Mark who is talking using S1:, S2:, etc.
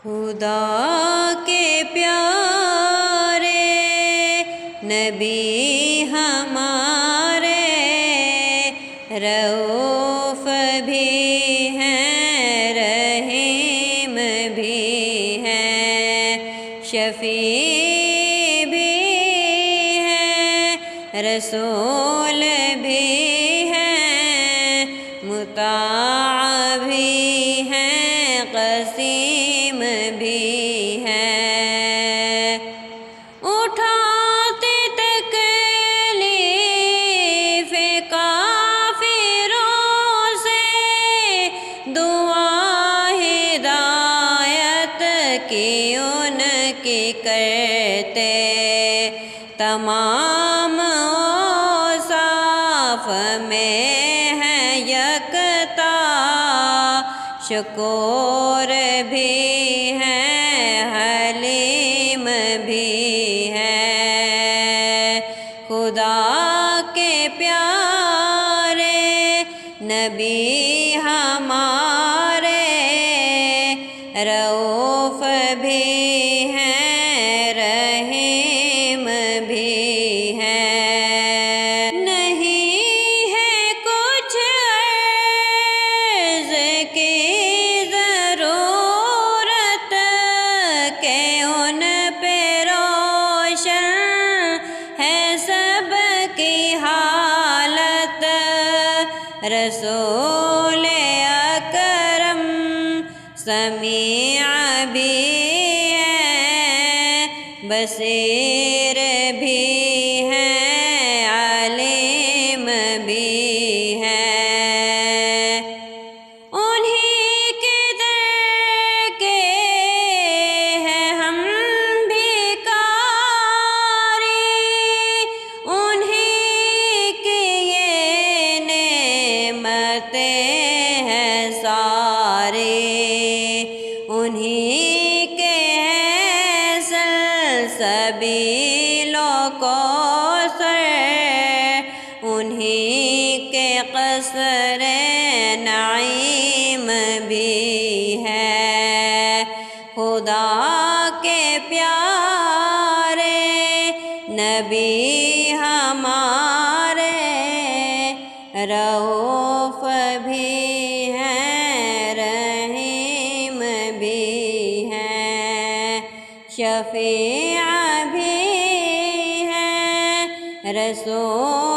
S1: خدا کے پیارے نبی ہمارے رؤوف بھی ہیں رحیم بھی ہیں شفیع بھی ہیں رسول بھی ہیں مطاع بھی ہیں قسیم بھی ہیں اٹھاتے تکلیف کافروں سے دعا ہدایت کی ان کی کرتے تمام اوصاف میں ہے یکتا شکور بھی ہے حلیم بھی ہے خدا کے پیارے نبی ہمارے رؤوف بھی ہیں رحیم بھی ہیں نہیں ہے کچھ عرض کی ضرورت کہ ان پہ روشن ہے سب کی حالت رسول اکرم سمیع بھی ہے بصیر بھی ہے علیم بھی ہے انہی کے در کے ہیں ہم بھی کاری انہی کی یہ نعمتیں ہیں ساری انہی کے ہیں سلسبیل و کوثر انہی کے قصر نعیم بھی ہے خدا کے پیارے نبی ہمارے رؤوف بھی ہیں رحیم بھی ہیں شفیع بھی ہیں رسول